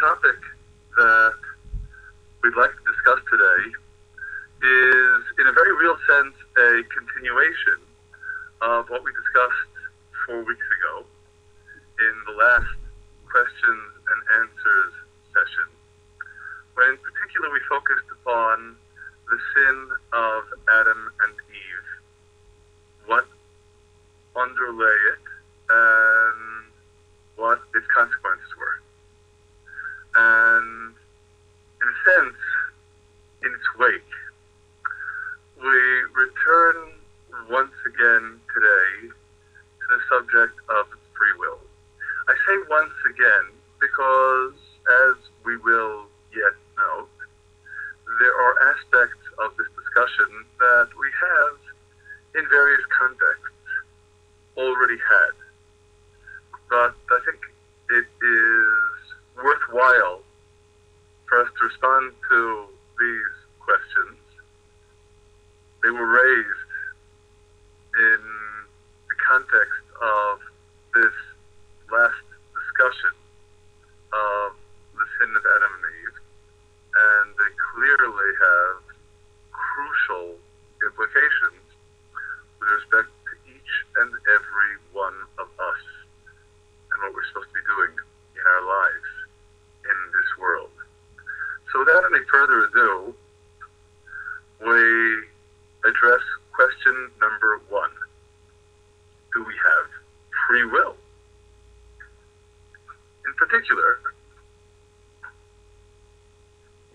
topic that we'd like to discuss today is, in a very real sense, a continuation of what we discussed 4 weeks ago in the last questions and answers session, when in particular we focused upon the sin of Adam and Eve, what underlay it, and what its consequences were. And in a sense, in its wake, we return once again today to the subject of free will. I say once again because, as we will yet note, there are aspects of this discussion that we have, in various contexts, already had. But I think it is worthwhile for us to respond to these questions. They were raised in the context of this last discussion of the sin of Adam and Eve, and they clearly have crucial implications with respect to each and every one of us and what we're supposed to be doing in our lives in this world. So without any further ado, we address question number 1. Do we have free will? In particular,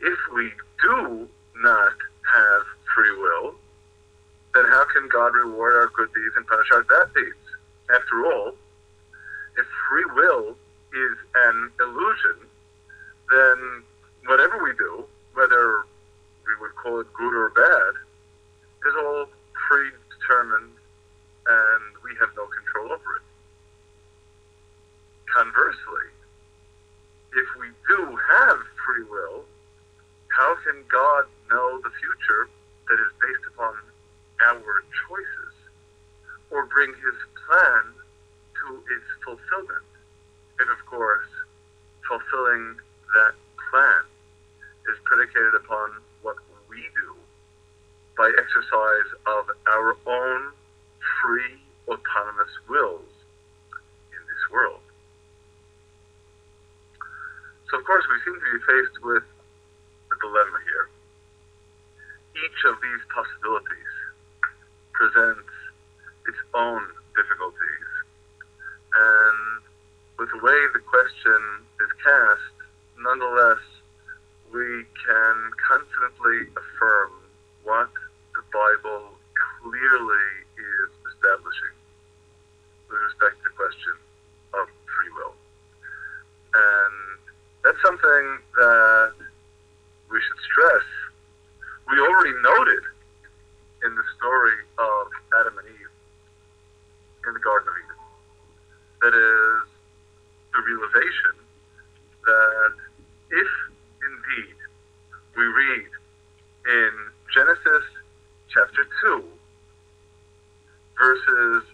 if we do not have free will, then how can God reward our good deeds and punish our bad deeds? After all, if free will is an illusion, then whatever we do, whether we would call it good or bad, is all predetermined and we have no control over it. Conversely, if we do have free will, how can God know the future that is based upon our choices, or bring his plan to its fulfillment, if, of course, fulfilling that plan is predicated upon what we do by exercise of our own free, autonomous wills in this world? So, of course, we seem to be faced with a dilemma here. Each of these possibilities presents its own difficulties, and with the way the question is cast, nonetheless, we can confidently affirm what the Bible clearly is establishing with respect to the question of free will. And that's something that we should stress. We already noted in the story of Adam and Eve in the Garden of Eden. That is the realization that if indeed we read in Genesis chapter 2, verses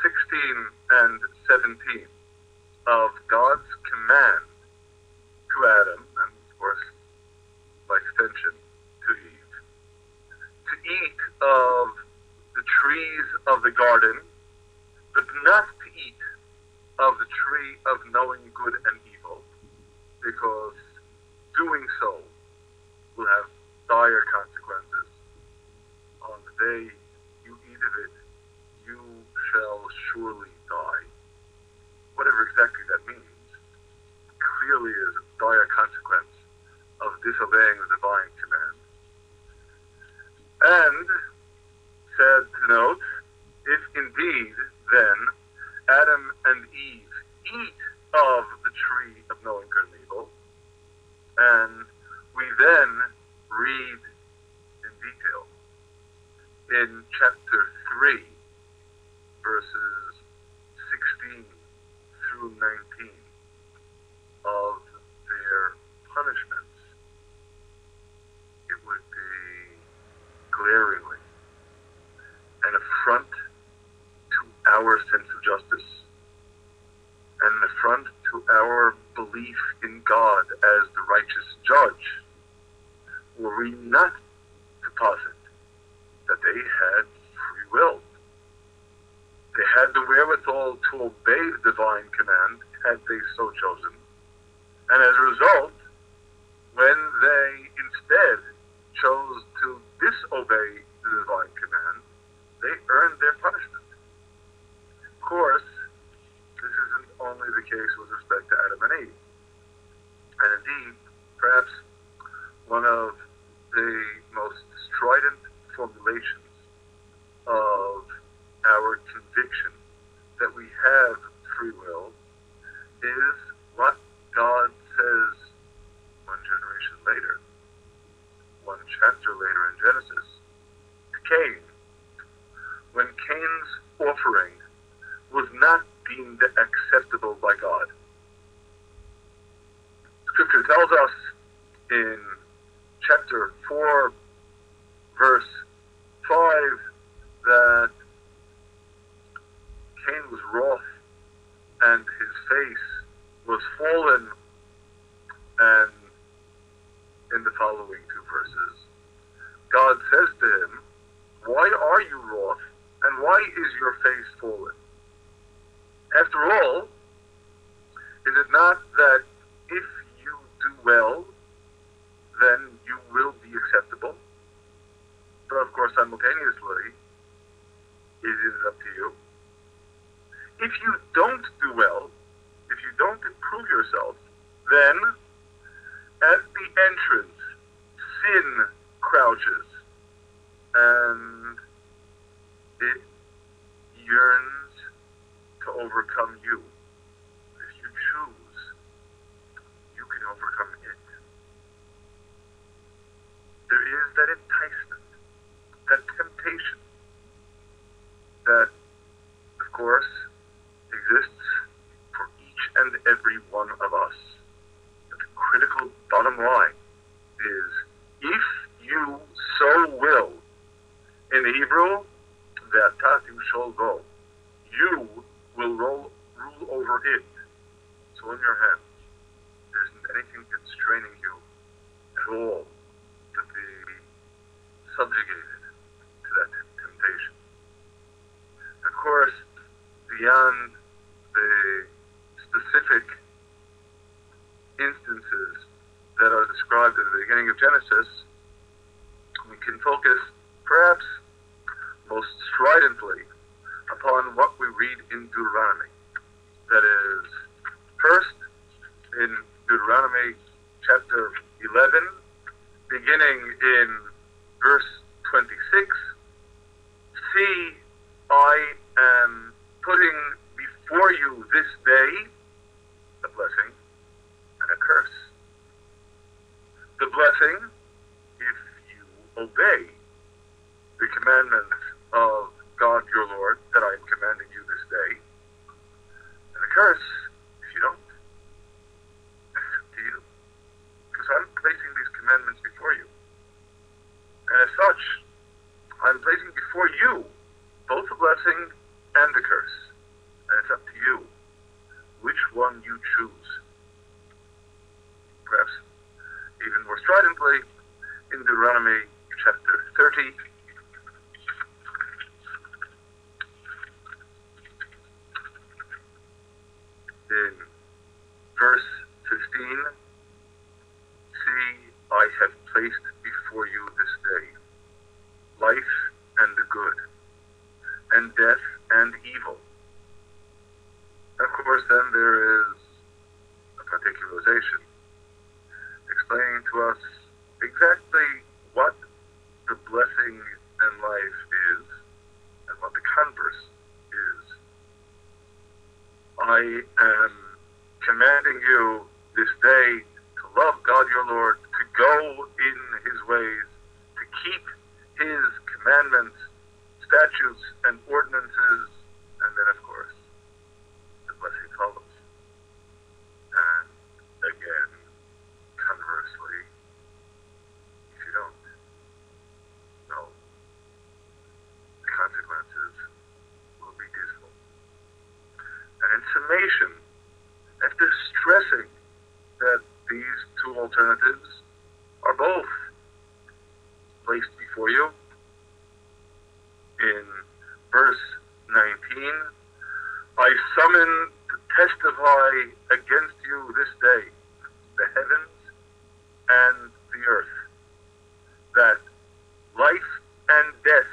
16 and 17 of God's command to Adam, and of course by extension to Eve, to eat of the trees of the garden, but not to eat of the tree of knowing good and evil, because doing so will have dire consequences. On the day you eat of it, you shall surely die. Whatever exactly that means, clearly is a dire consequence of disobeying the divine command. And, sad to note, if indeed then Adam and Eve eat of the tree of knowing good and evil, and we then read in detail in chapter 3, verses 16 through 19 of their punishments, it would be glaringly an affront to our sense of justice and an affront to our belief in God as the righteous judge, were we not to posit that they had free will? They had the wherewithal to obey the divine command, had they so chosen. And as a result, when they instead chose to disobey the divine command, they earned their punishment. Of course, this isn't only the case with respect to Adam and Eve. And indeed, perhaps one of the most strident formulations of our conviction that we have free will is what God says one generation later, one chapter later in Genesis, to Cain, when Cain's offering was not deemed acceptable by God. Scripture tells us in chapter 4, verse 5, that Cain was wroth, and his face was fallen, and in the following two verses, God says to him, "Why are you wroth, and why is your face fallen? After all, is it not that if you do well, then you will be acceptable? But of course, simultaneously, it is up to you. If you don't do well, if you don't improve yourself, then at the entrance, sin crouches, and it yearns to overcome you. If you choose, you can overcome it." There is that enticement, that temptation, that, of course, exists for each and every one of us. But the critical bottom line is, if you so will, in Hebrew, ve'atatu sholvo, you will rule over it. So in your hands, there isn't anything constraining you at all to be subjugated to that temptation. Of course, beyond the specific instances that are described at the beginning of Genesis, we can focus perhaps most stridently upon what we read in Deuteronomy. That is, first, in Deuteronomy chapter 11, beginning in verse 26, "See, I am putting before you this day a blessing and a curse. The blessing, if you obey the commandments of God your Lord that I am commanding you this day, and the curse, if you don't. It's up to you. Because I'm placing these commandments before you. And as such, I'm placing before you both the blessing and the curse. And it's up to you which one you choose." Perhaps even more stridently, in Deuteronomy chapter 30, in verse 15, "See, I have placed before you this day life and the good, and death and evil." And of course, then there is a particularization, explaining to us exactly what the blessing and life is, and what the converse is. "I am commanding you this day to love God your Lord, to go in his ways, to keep his commandments, statutes, and ordinances," and then, of course, the blessing follows. And again, conversely, if you don't, no, the consequences will be dismal. And in summation, after stressing these two alternatives are both placed before you. In verse 19, I summon to testify against you this day the heavens and the earth, that life and death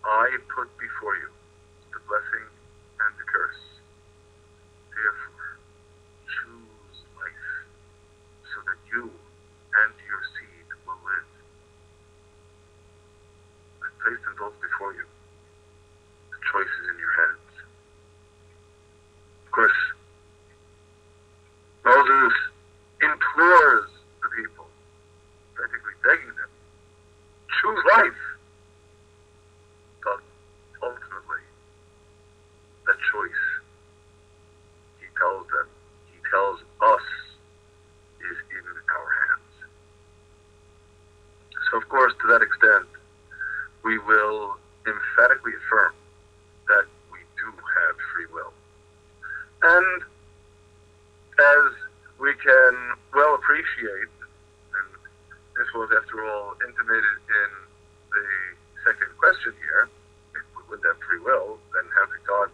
I put before you, the blessing and the curse. Therefore, choose life, so that you and your seed will live. I placed them both before you. The choice is in your hands. Of course, Moses implores the people, practically begging them, choose life. But ultimately, that choice, he tells us, is in our hands. So of course, to that extent, we will emphatically affirm that we do have free will. And as we can well appreciate, and this was after all intimated in the second question here, if we would have free will, then how could God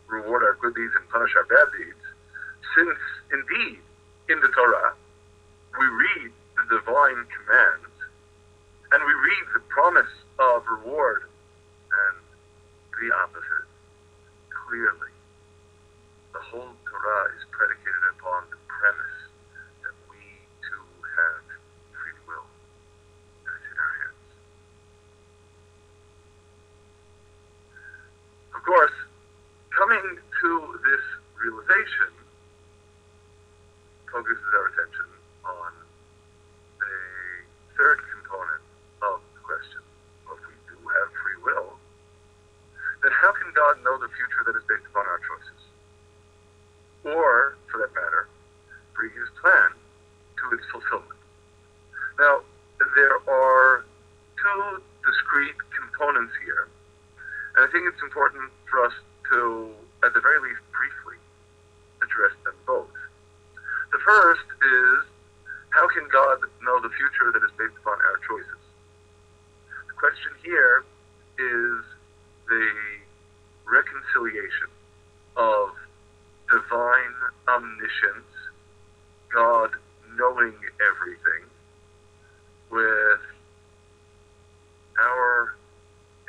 reward our good deeds and punish our bad deeds? Since indeed in the Torah we read the divine commands and we read the promise of reward and the opposite clearly. The whole Torah is predicated upon the premise that we too have free will that's in our hands. Of course, coming to this realization focuses our attention on the third component of the question. Well, if we do have free will, then how can God know the future that is based upon our choices? Or, for that matter, bring his plan to its fulfillment? Now, there are two discrete components here, and I think it's important for us to, at the very least, briefly address them both. The first is, how can God know the future that is based upon our choices? The question here is the reconciliation of divine omniscience, God knowing everything, with our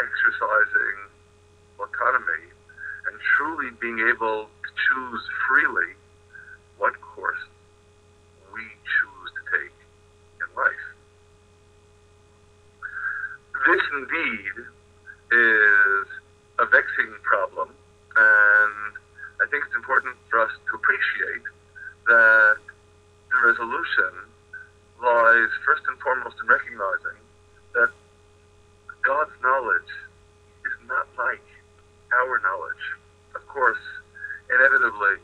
exercising autonomy and truly being able to choose freely what course we choose to take in life. This indeed is a vexing problem, and I think it's important for us to appreciate that the resolution lies first and foremost in recognizing that God's knowledge is not like our knowledge. Of course, inevitably,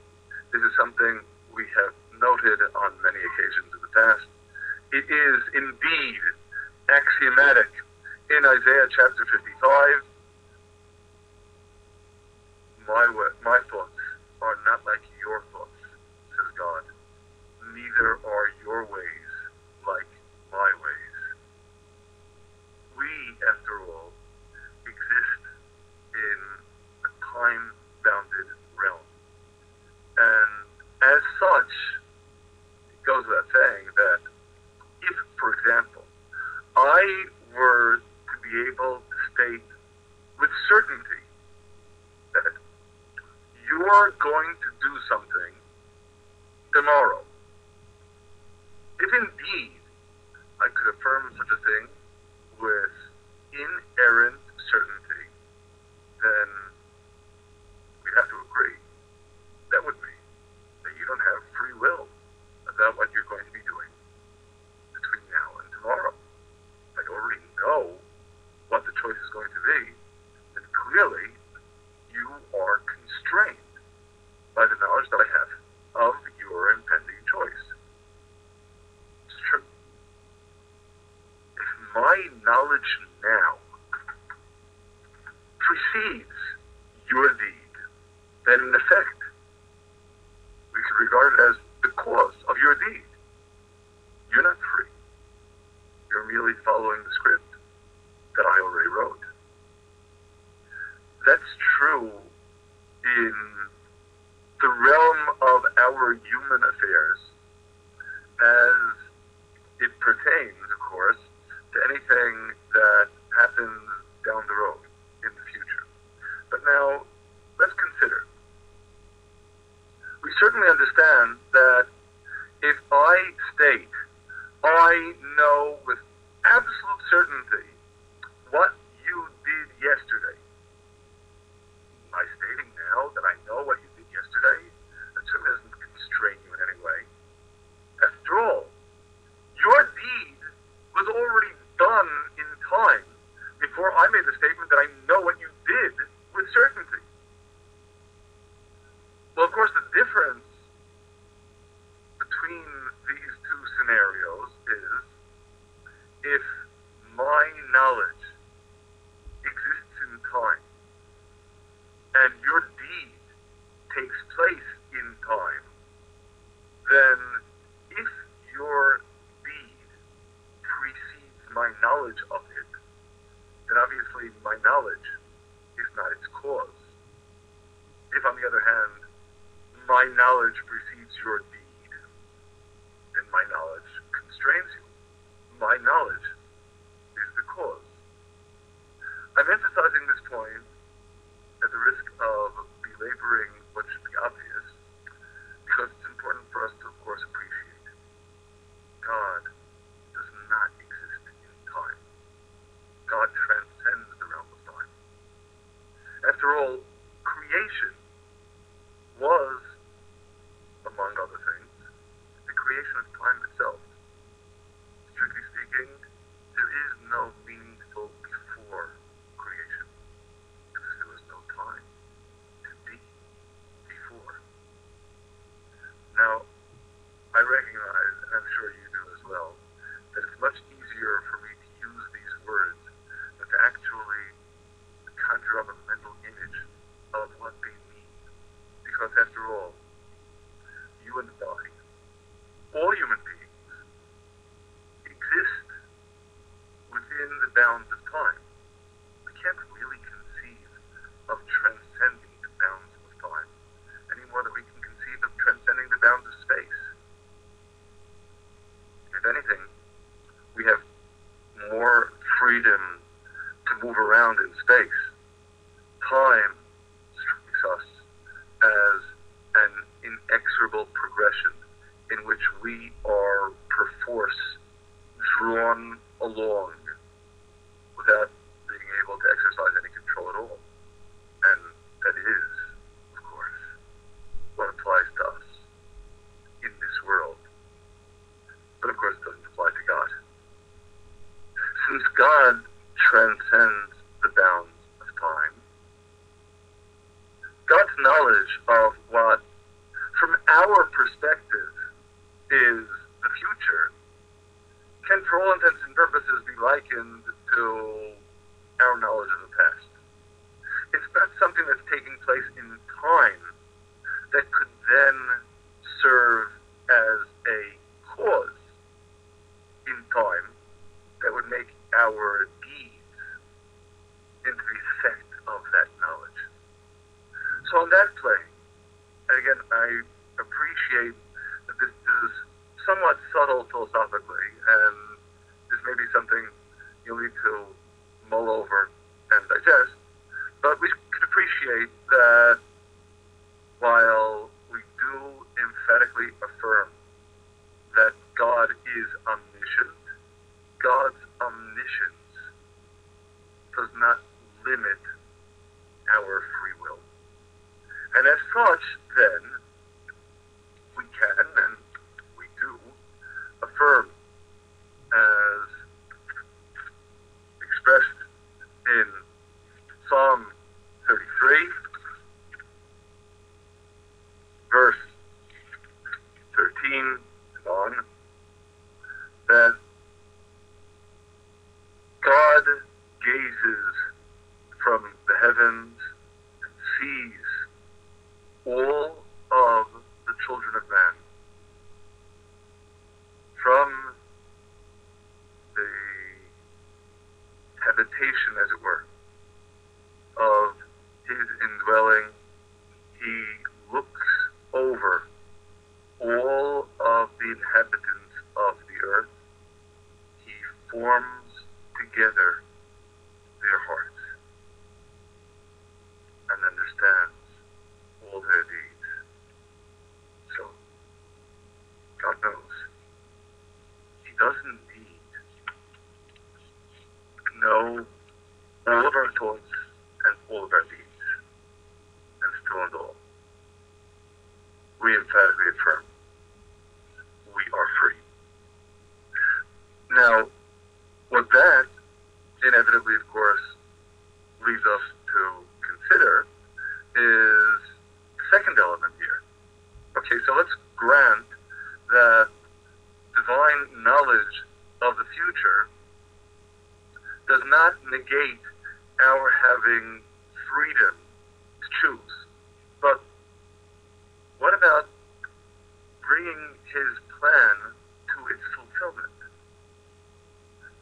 this is something we have noted on many occasions in the past. It is indeed axiomatic in Isaiah chapter 55. My thoughts are not like your thoughts, says God. Neither are your ways like my ways. We, after all, exist in a time-bounded realm. And as such, it goes without saying that if, for example, I were to be able to state with certainty that you're going to do something tomorrow, if indeed I could affirm such a thing with inerrant certainty, then we'd have to agree. That would mean that you don't have free will about what you're going to be doing between now and tomorrow. I already know what the choice is going to be, then clearly you are constrained by the knowledge that I have of your impending choice. It's true. If my knowledge now precedes your deed, then in effect, we could regard it as the cause of your deed. following the script that I already wrote. That's true in the realm of our human affairs as it pertains, of course, to anything that happens down the road in the future. But now, let's consider. We certainly understand that if I state, I know with absolute certainty what you did yesterday, by stating now that I know what you did yesterday, that certainly doesn't constrain you in any way. After all, your deed was already done in time before I made the statement that I know what you did with certainty. Well, of course, the difference between these two scenarios is if my knowledge exists in time and your deed takes place in time, then if your deed precedes my knowledge of it, then obviously my knowledge is not its cause. If, on the other hand, my knowledge precedes your deed, then my knowledge constrains you. My knowledge is the cause. I'm emphasizing this point at the risk of belaboring what should be obvious, because it's important for us to, of course, appreciate God does not exist in time. God transcends the realm of time. After all, creation was, among other things, the creation of time itself. Strictly speaking, there is no meaningful before creation, because there was no time to be before. Now, I recognize, and I'm sure you do as well, that it's much easier for me to use these words than to actually conjure up a mental image of what they mean. Because after all, you and I, all human beings, exist within the bounds of time. We can't really conceive of transcending the bounds of time any more than we can conceive of transcending the bounds of space. If anything, we have more freedom to move around in space. Time strikes us as an inexorable progression in which we are perforce drawn along without being able to exercise any control at all. And that is, of course, what applies to us in this world. But of course it doesn't apply to God. Since God transcends the bounds of time, God's knowledge of what, from our perspective, is the future, can for all intents and purposes be likened to our knowledge of the past. It's not something that's taking place in time that could then serve as a cause in time that would make our deeds into the effect of that knowledge. So on that plane, and again, I appreciate that this is somewhat subtle philosophically, and this may be something you'll need to mull over and digest, but we can appreciate that while we do emphatically affirm that God is omniscient, God's omniscience does not limit our free will. And as such, then, we can, and we do, affirm, as expressed in Psalm 33, verse 13 and on, that God gazes from the heavens and sees all habitation, as it were, of his indwelling. He looks over all of the inhabitants of the earth. He forms together their hearts and understands all their deeds. So, God knows. He does indeed know all of our thoughts and all of our deeds. And still and all, we emphatically affirm we are free. Now, what that inevitably, of course, leads us to consider is the second element here. Okay, so let's grant that divine knowledge of the future does not negate our having freedom to choose. But what about bringing his plan to its fulfillment?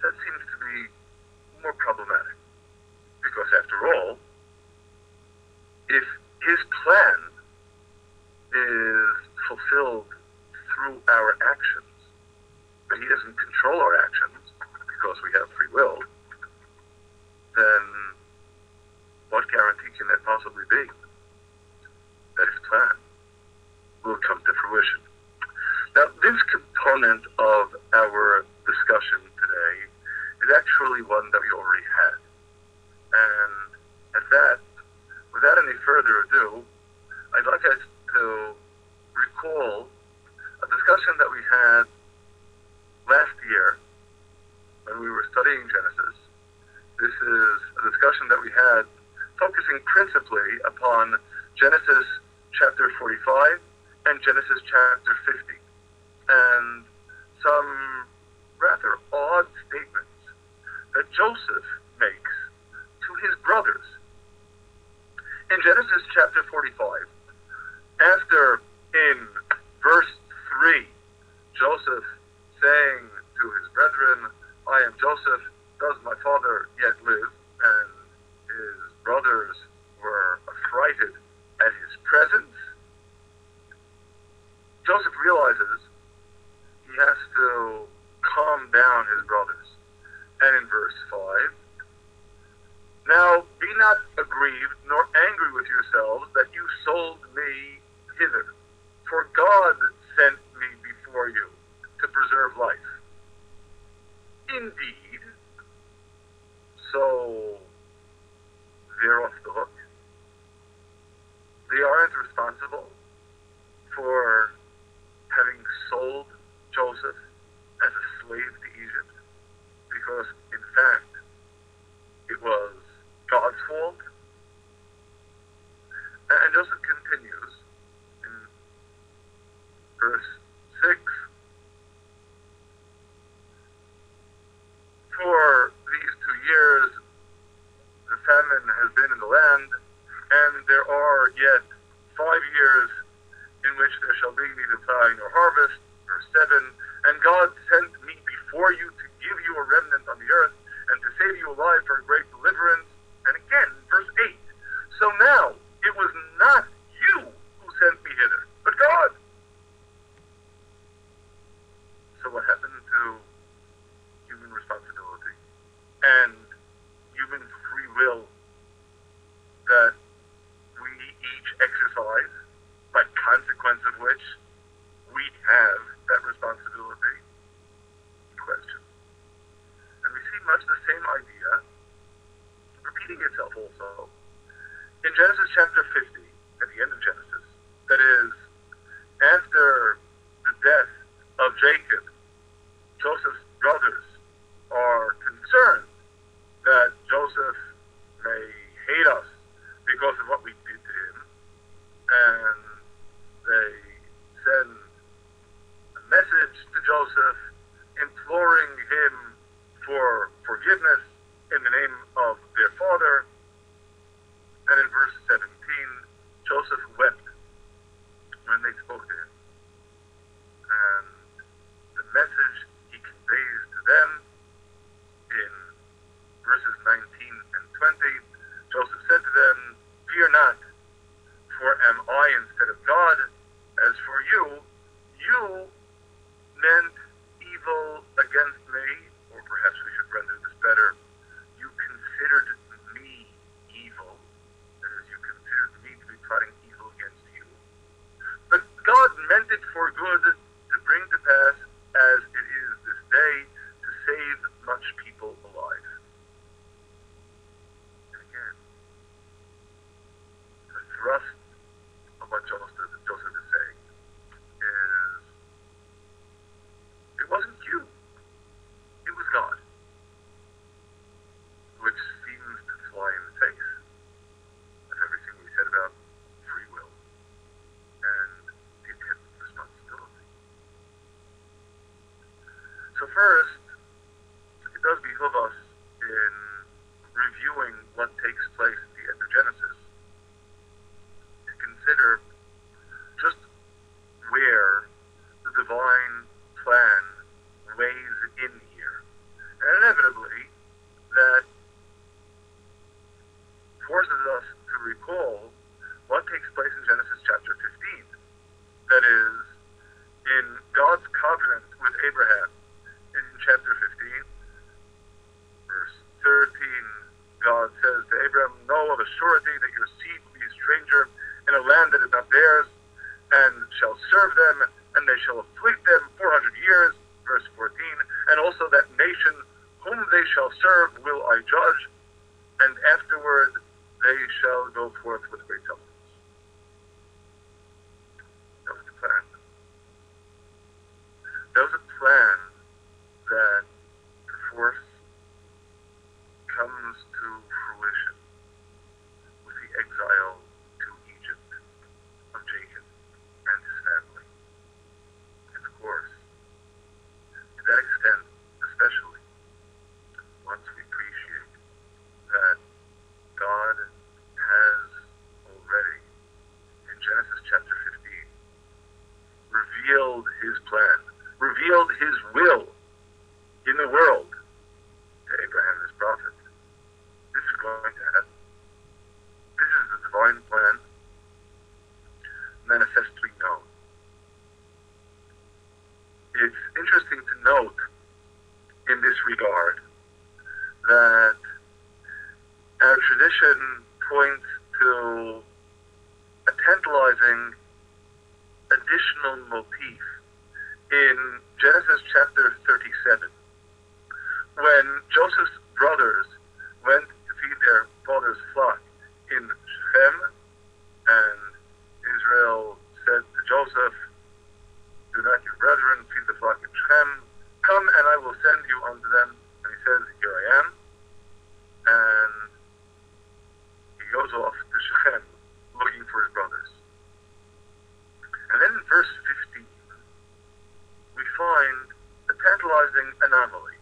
That seems to be more problematic. Because after all, if his plan is fulfilled through our actions, but he doesn't control our actions because we have free will, then what guarantee can there possibly be that his plan will come to fruition? Now, this component of our discussion today is actually one that we already had. And at that, without any further ado, I'd like us to recall a discussion that we had last year when we were studying Genesis. This is a discussion that we had focusing principally upon Genesis chapter 45 and Genesis chapter 50, and some rather odd statements that Joseph makes to his brothers. In Genesis chapter 45, after in verse 3, Joseph saying to his brethren, I am Joseph, does my father yet live? And his brothers were affrighted at his presence. Joseph realizes he has to calm down his brothers. And in verse 5, now be not aggrieved nor angry with yourselves that you sold me hither, for God sent me before you to preserve life. Indeed, so they're off the hook. They aren't responsible for having sold Joseph as a slave to Egypt, because in fact it was God's fault. And Joseph continues in verse 6, for these 2 years the famine has been in the land, and there are yet 5 years in which there shall be neither plowing nor harvest. Verse 7, and God sent me before you to give you a remnant on the earth, and to save you alive for a great deliverance. And again, verse 8, so now it was not you who sent me hither, but God. So what happened to human responsibility and human free will that we each exercise, by consequence of which we have that responsibility? Question. And we see much the same idea repeating itself also in Genesis chapter 50, at the end of Genesis. That is, after the death of Jacob, Joseph's brothers are concerned that Joseph may hate us because of what we did to him, and they send a message to Joseph imploring him for forgiveness in the name of their father. And in verse 17, Joseph wept when they spoke to him. And the message he conveys 20, Joseph said to them, "Fear not, for am I instead of God? As for you, you meant evil against me," or perhaps we should render this better, "you considered me evil," that is, you considered me to be plotting evil against you. But God meant it for good, to bring to pass, as it is this day, to save much people alive. And again, the thrust of what Joseph is saying is, it wasn't you, it was God, which seems to fly in the face of everything we said about free will and the attendant responsibility. So first, it does behoove us in reviewing what takes place at the end of Genesis to consider just where the divine plan weighs in here. And inevitably, that forces us to recall what takes place in Genesis chapter 15. That is, in God's covenant with Abraham in chapter 15, verse 13, God says to Abraham, "Know of a surety that your seed will be a stranger in a land that is not theirs, and shall serve them, and they shall afflict them 400 years, verse 14, "and also that nation whom they shall serve will I judge, and afterward they shall go forth with great substance." That was the plan. That was a plan that perforce comes to fruition with the exile to Egypt of Jacob and his family. And of course, to that extent, especially, once we appreciate that God has already, in Genesis chapter 15, revealed his plan, revealed his will in the world to Abraham, his prophet. This is going to happen. This is the divine plan manifestly known. It's interesting to note in this regard that our tradition points to a tantalizing additional motif in Genesis chapter 37, when Joseph's brothers went to feed their father's flock in Shechem, and Israel said to Joseph, "Do not your brethren feed the flock in Shechem? Come, and I will send you unto them." And he says, "Here I am." And he goes off to Shechem looking for his brothers. And then in verse 15, we find a tantalizing anomaly.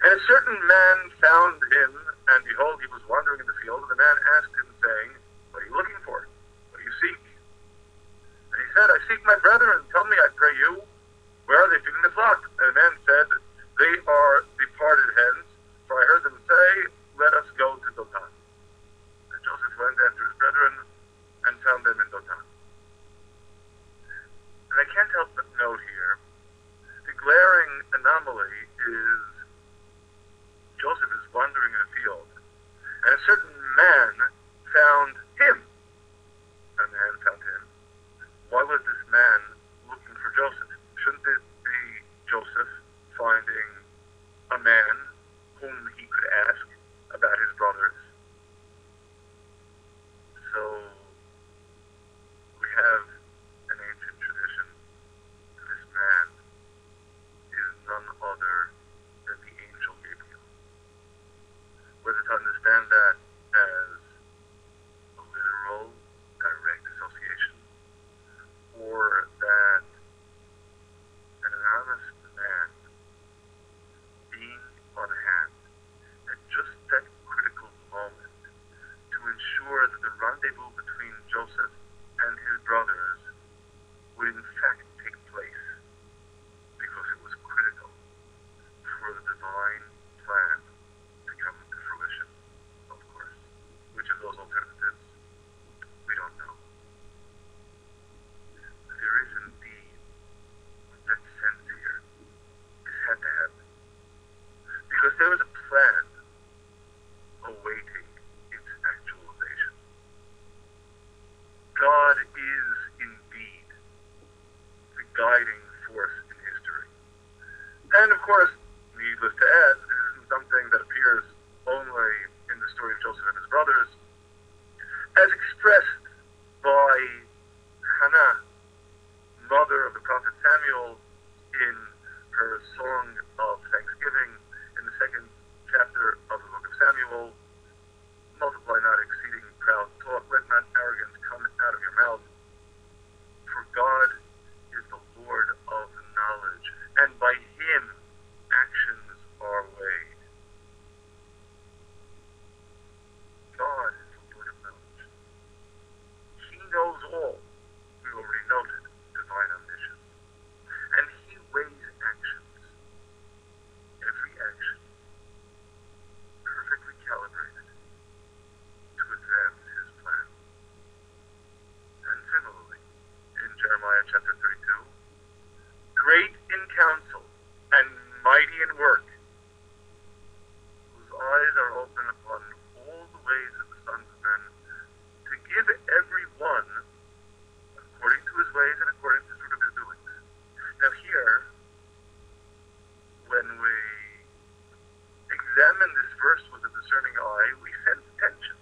"And a certain man found him, and behold, he was wandering in the field, and the man asked him, saying, What are you looking for? What do you seek? And he said, I seek my brethren. Tell me, I pray you, where are they feeding the flock? And the man said, They are departed hence, for I heard them say, Let us go to Dothan. And Joseph went after his brethren, and found them in Dothan." And I can't help but note here, the glaring anomaly is Joseph is wandering in a field, and a certain man found him. A man found him. Why was this man looking for Joseph? Shouldn't it be Joseph finding a man whom he could ask about his brothers? So we have an ancient tradition. This man is none other than the angel Gabriel. Whether to understand that as a literal, direct association, or that an anonymous man being on hand at just that critical moment to ensure that the rendezvous between Joseph and his brothers would in fact take place, because it was critical for the divine plan to come to fruition, of course. brothers, as expressed by Hannah, mother of the prophet Samuel, in her song of thanksgiving in the second chapter of the book of Samuel. Multiply not exceeding proud talk, let not arrogance come out of your mouth. For God is the Lord of knowledge, and by him actions are weighed. God is the Lord of knowledge. He knows all. We already noted divine omniscience. And he weighs actions. Every action perfectly calibrated to advance his plan. And similarly, in Jeremiah chapter 32, great in counsel and mighty in work, whose eyes are open upon all the ways of the sons of men, to give every one according to his ways and according to the fruit of his doings. Now here, when we examine this verse with a discerning eye, we sense tension.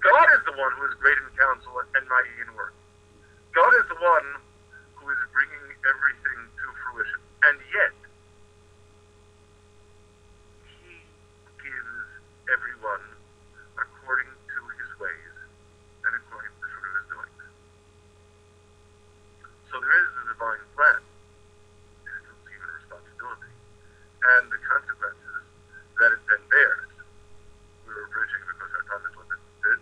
God is the one who is great in counsel and mighty in work. God is the one who is bringing everything to fruition. And yet, he gives everyone according to his ways and according to the fruit of his doings. So there is a divine plan. There's still human responsibility. And the consequences that it then bears. We were bridging because our time is limited.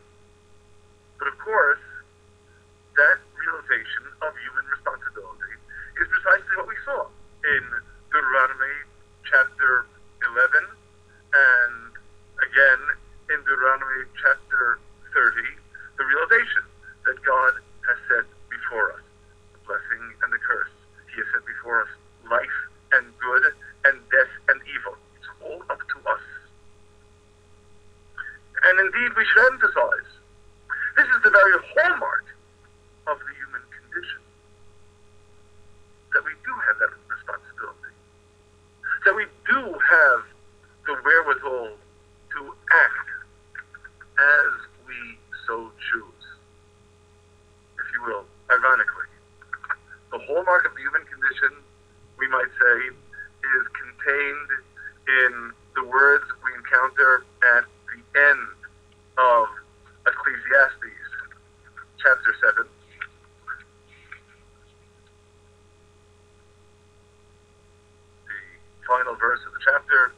But of course, that realization of human responsibility is precisely what we saw in Deuteronomy chapter 11 and again in Deuteronomy chapter 30, the realization that God has set before us the blessing and the curse. He has set before us life and good and death and evil. It's all up to us. And indeed, we should emphasize, this is the very hallmark of the human condition, that we do have that responsibility, that we do have the wherewithal to act as we so choose. If you will, ironically, the hallmark of the human condition, we might say, is contained in the words we encounter at the end of Ecclesiastes, chapter 7. The final verse of the chapter,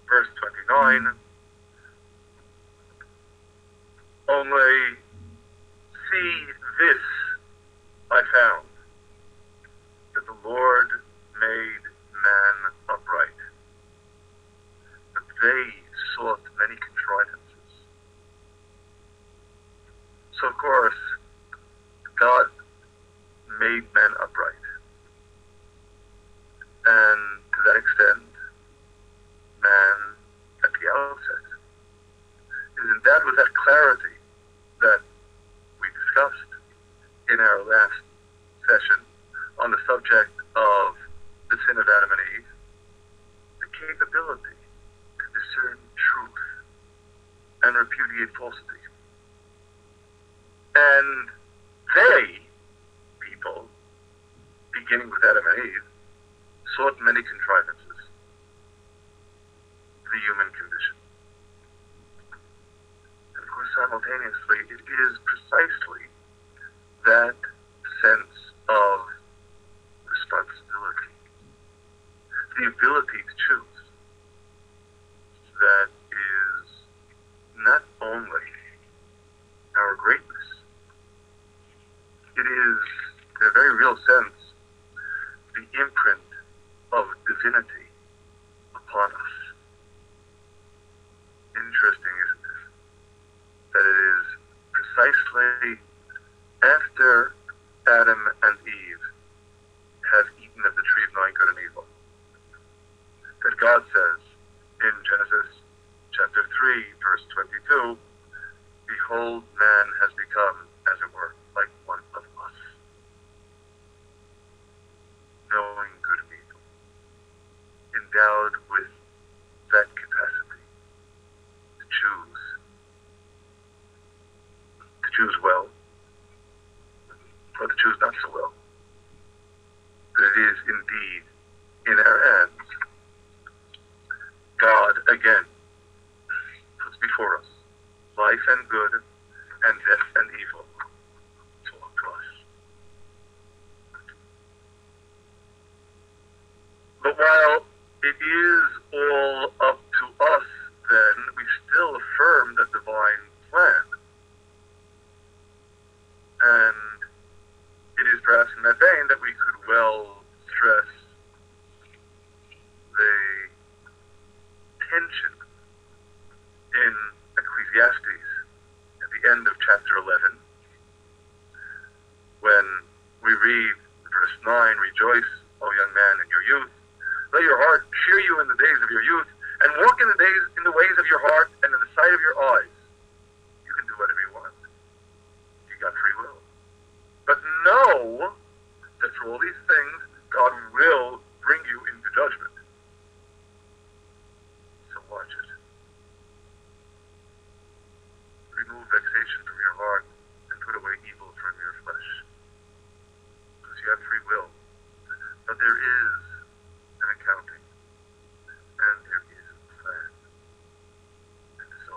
verse 29. Only see this I found, that the Lord made man upright, but they sought many contrivances. So of course, God made man upright. And to that extent, man at the outset is endowed with that clarity that we discussed in our last session on the subject of the sin of Adam and Eve, the capability to discern truth and repudiate falsity. And they, people, beginning with Adam and Eve, sought many contrivances, the human condition. And of course, simultaneously, it is precisely that sense of responsibility, the ability to choose, that is not only our greatness, it is, in a very real sense, the imprint of divinity upon us. Interesting, isn't it? That it is precisely after Adam and Eve have eaten of the tree of knowing good and evil that God says in Genesis chapter 3, verse 22, behold, man has become, as it were, like one of us, knowing good and evil, endowed with that capacity to choose deed in our hands, God again puts before us life and good and death and evil. Talk to us. But while it is all up to us, then we still affirm the divine plan. And it is perhaps in that vein that we could well stress the tension in Ecclesiastes at the end of chapter 11, when we read verse 9, "Rejoice, O young man, in your youth. Let your heart cheer you in the days of your youth, and walk in the ways of your heart and in the sight of your eyes." You can do whatever you want. You got free will. But know that for all these things, God will bring you into judgment. So watch it. Remove vexation from your heart and put away evil from your flesh. Because you have free will. But there is an accounting. And there is a plan. And so,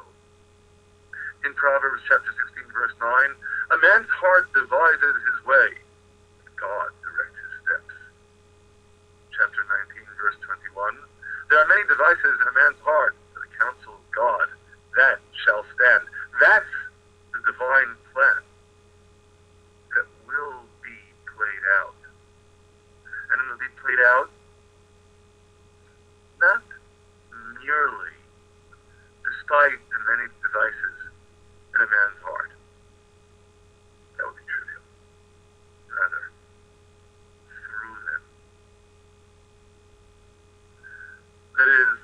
in Proverbs chapter 16, verse 9, "A man's heart devises his way, but God directs his steps." Chapter 19, verse 21, "There are many devices in a man's heart, but the counsel of God, that shall stand." That's the divine plan that will be played out. And it will be played out not merely despite the many devices in a man's heart. That would be trivial. Rather, through them. That is,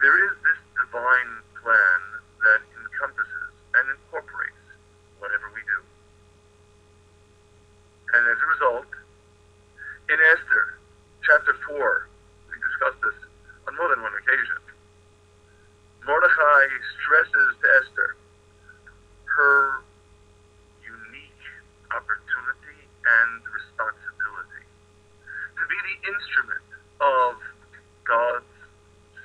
there is this divine plan that encompasses and incorporates whatever we do. And as a result, in Esther, chapter 4, we discussed this on more than one occasion. Mordechai stresses to Esther her unique opportunity and responsibility to be the instrument of God's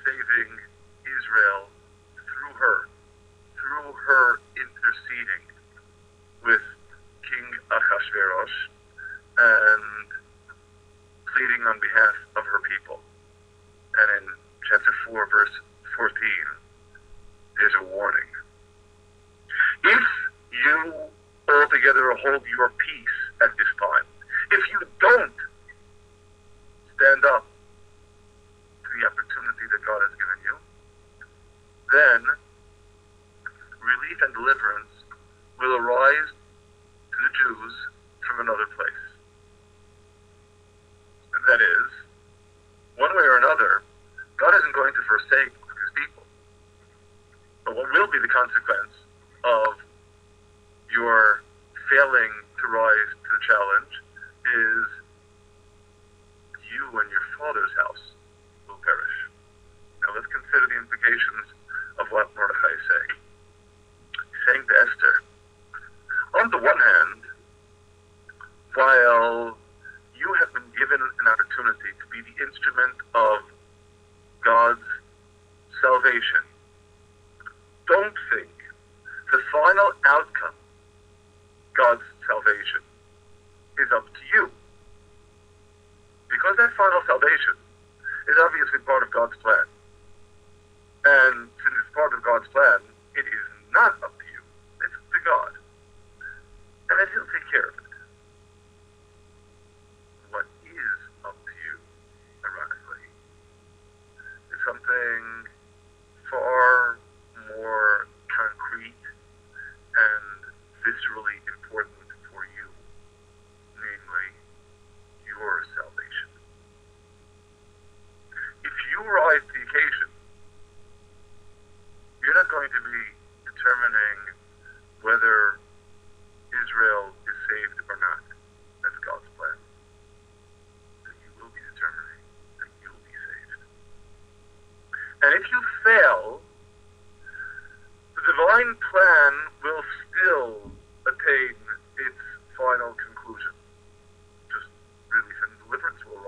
saving Israel through her interceding with King Ahasuerus and pleading on behalf of her people. And in chapter 4, verse 14, there's a warning. If you altogether hold your peace at this time, if you don't stand up to the opportunity that God has given you, then relief and deliverance will arise to the Jews from another place. And that is, one way or another, God isn't going to forsake his people. But what will be the consequence of your failing to rise to the challenge is you and your father's house will perish. Now let's consider the implications of what Mordechai is saying. He's saying to Esther, on the one hand, while you have been given an opportunity to be the instrument of God's salvation, don't think the final outcome, God's salvation, is up to you. Because that final salvation is obviously part of God's plan. And since it's part of God's plan, it is not up to you. It's up to God. And then he'll take care of it. What is up to you, ironically, is something far more concrete and viscerally important for you, namely, your salvation. If you rise to the occasion, you're not going to be determining whether Israel is saved or not. That's God's plan. That you will be determining that you'll be saved. And if you fail, the divine plan will still attain its final conclusion. Just relief and deliverance will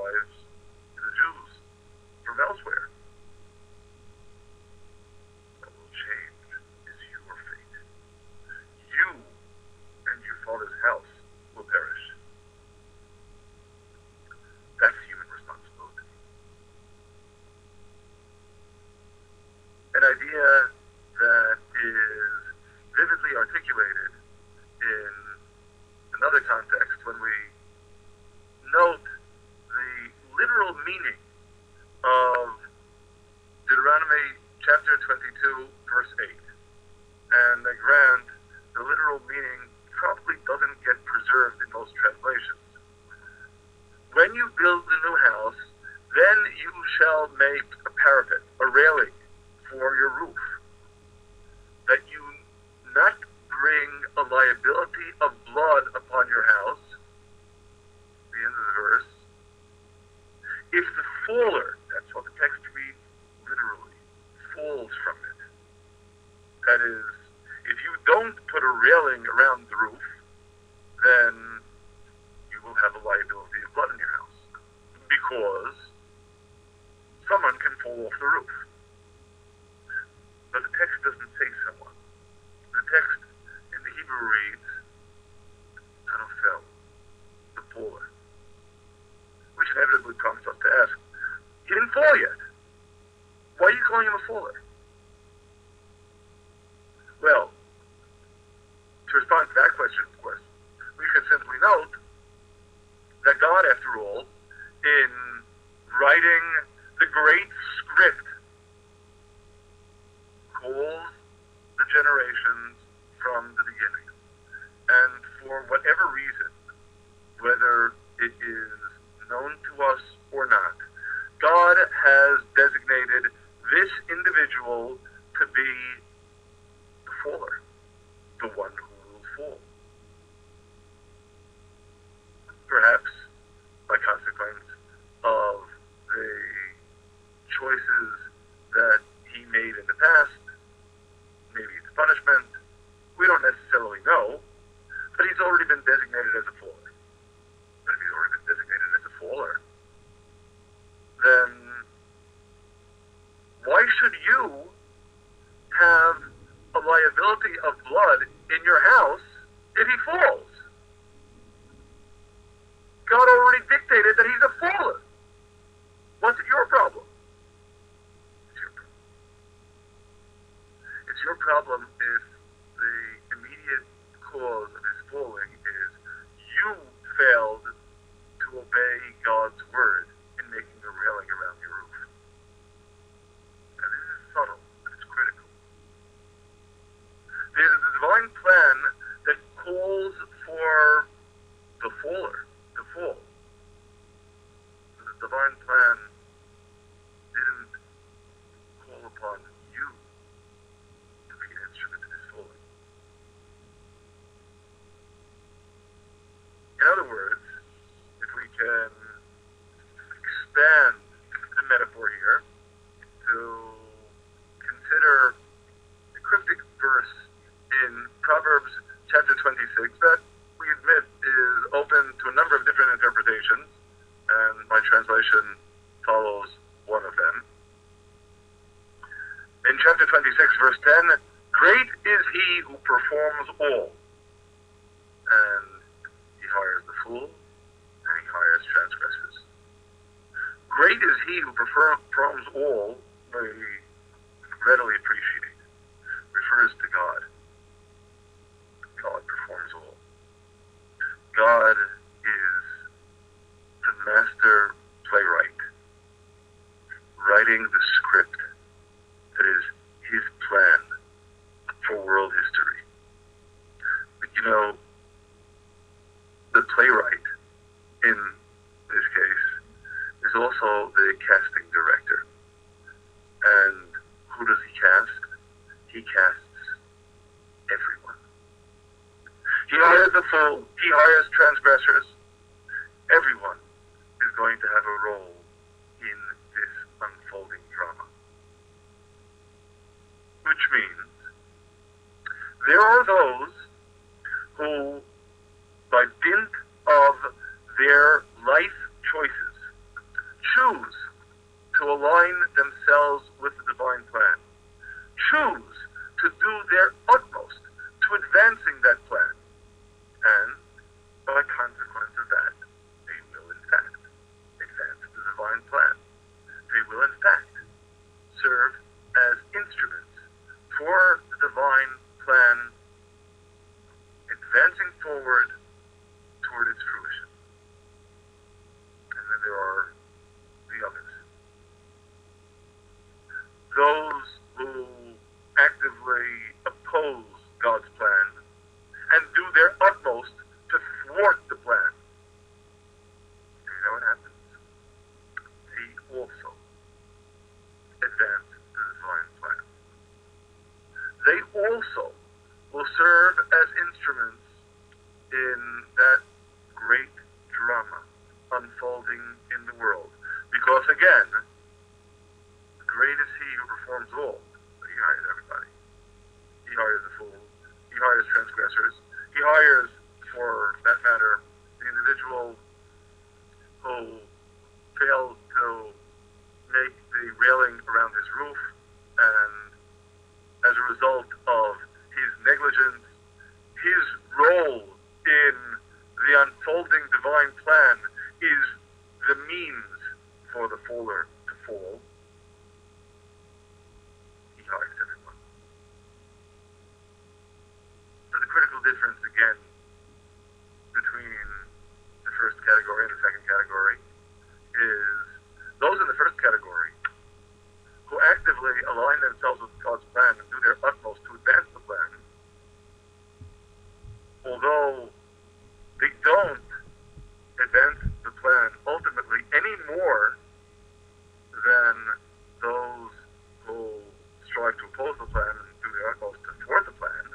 observed in most translations. When you build a new house, then you shall make a parapet, a railing for your roof, that you not bring a liability of blood upon your house. The end of the verse. If the faller, that's what the text reads literally, falls from it. That is, if you don't put a railing around the roof, then you will have a liability of blood in your house, because someone can fall off the roof. But the text doesn't say someone. The text in the Hebrew reads, Hanofel, the faller, which inevitably prompts us to ask, he didn't fall yet. Why are you calling him a faller? Well, to respond to that question, of course, we can simply note that God, after all, in writing the great script, calls the generations from the beginning. And for whatever reason, whether it is known to us or not, God has designated this individual to be the faller, the one who will fall. Perhaps by consequence of the choices that he made in the past, maybe it's punishment, we don't necessarily know, but he's already been designated as a faller. But if he's already been designated as a faller, then why should you have a liability of blood in your house if he falls? God already dictated that he's a faller. What's your problem? It's your problem if the immediate cause of his falling is you failed to obey God's word in making a railing around your roof. And this is subtle, but it's critical. There's a divine plan that calls for the faller to fall. The divine plan didn't call upon you to be an instrument of his falling. In other words, if we can expand the metaphor here to consider the cryptic verse in Proverbs chapter 26 that we admit is open to a number of different interpretations, and my translation follows one of them. In chapter 26, verse 10, great is he who performs all, and he hires the fool, and he hires transgressors. Great is he who performs all, we readily appreciate, refers to God. God performs all. God is the master playwright, writing the script that is his plan for world history. But you know, the playwright in this case is also the casting director. And who does he cast? He casts everyone. He hires the fool, he hires transgressors. Everyone is going to have a role in this unfolding drama. Which means there are those who, by dint of their life choices, choose to align themselves with the divine plan, choose to do their utmost to advancing that plan, and by consequence of that, they will in fact advance the divine plan. They will in fact serve as instruments for the divine plan advancing forward toward its fruition. And then there are the others. Those who actively oppose God's plan and do their utmost to thwart also will serve as instruments in that great drama unfolding in the world. Because again, great is he who performs all, but he hires everybody. He hires the fools, he hires transgressors, he hires, for that matter, the individual who failed to make the railing around his roof, and as a result of his negligence, his role in the unfolding divine plan is the means for the faller to fall. He hires everyone. But the critical difference, again, between the first category and the second category is those in the first category who actively align themselves with God's plan and do their utmost to advance the plan, although they don't advance the plan ultimately any more than those who strive to oppose the plan and do their utmost to thwart the plan,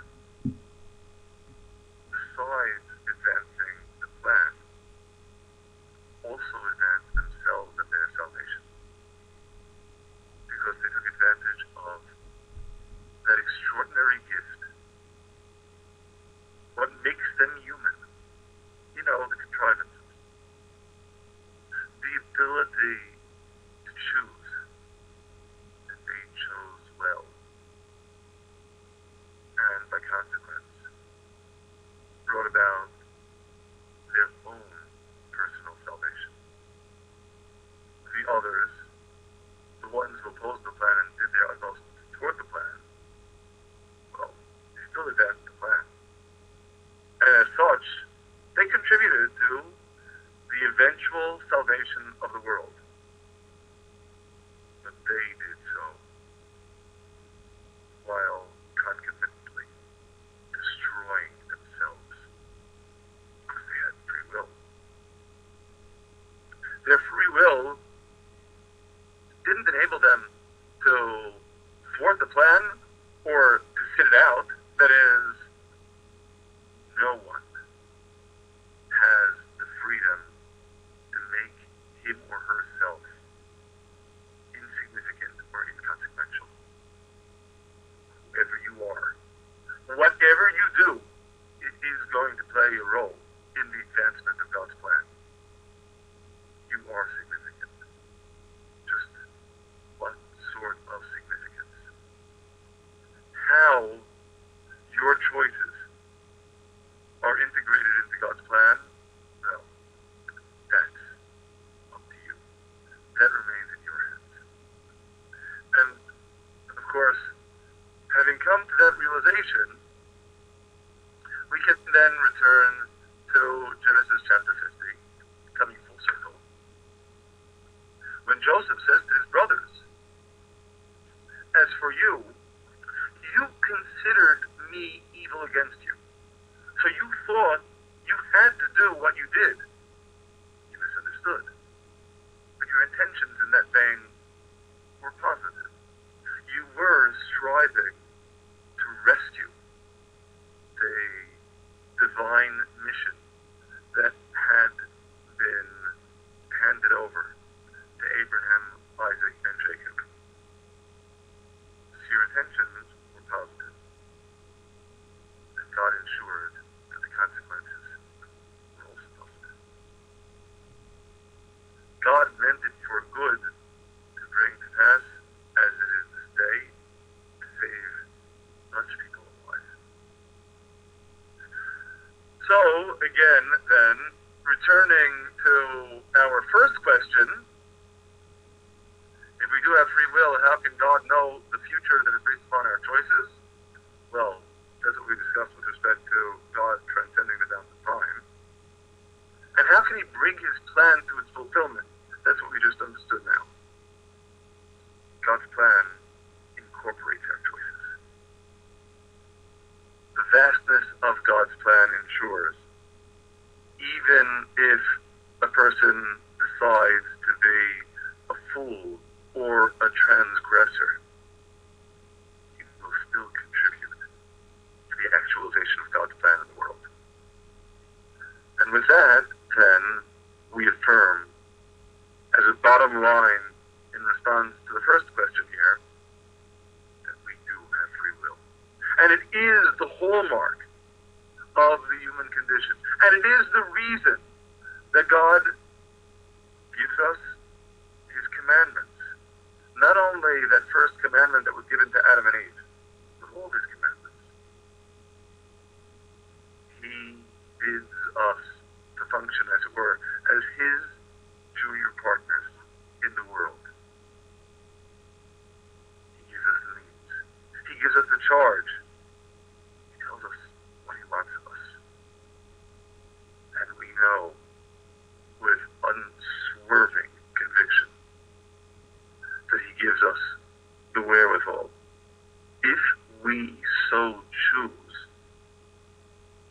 besides advancing the plan, also advance themselves and their salvation. Because they took advantage of that extraordinary gift. What makes them human? You know, the contrivances. The ability to choose. And they chose well. And by consequence, brought about their own personal salvation. The others, the ones who opposed the plan and did their utmost toward the plan, well, they still advanced the plan. And as such, they contributed to the eventual salvation of the world. But they did so while concomitantly destroying themselves because they had free will. Their free will didn't enable them to thwart the plan or to sit it out. That is, no one has the freedom to make him or herself insignificant or inconsequential. Whoever you are, whatever you do, it is going to play a role in the advancement of God's plan. You are significant. Just what sort of significance? How your choices are integrated into God's plan? Well, that's up to you. That remains in your hands. And, of course, having come to that realization, we can then return to Genesis chapter 50, coming full circle. When Joseph says to his brothers, "As for you, you considered me evil against you. So you thought you had to do what you did. You misunderstood. But your intentions in that vein were positive. You were striving to rescue the divine mission that had been handed over to Abraham, Isaac, and Jacob. So your intentions were positive. And God ensured that the consequences were also positive. God meant it for good to bring to pass, as it is this day, to save much people alive. So, again, then, returning to our first question, if we do have free will, how can God know the future that is based upon our choices? Well, that's what we discussed with respect to God transcending the bounds of time. And how can he bring his plan to its fulfillment? That's what we just understood now. God's plan incorporates our choices. The vastness of God's plan ensures, even if a person decides to be a fool or a transgressor, he will still contribute And with that, then, we affirm, as a bottom line in response to the first question here, that we do have free will. And it is the hallmark of the human condition. And it is the reason that God gives us his commandments. Not only that first commandment that was given to Adam and Eve, but all his commandments. He bids us to function, as it were, as his junior partners in the world. He gives us the means. He gives us the charge. He tells us what he wants of us. And we know with unswerving conviction that he gives us the wherewithal, if we so choose,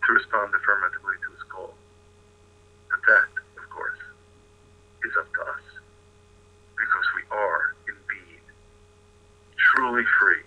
to respond affirmatively to his call. But that, of course, is up to us, because we are indeed truly free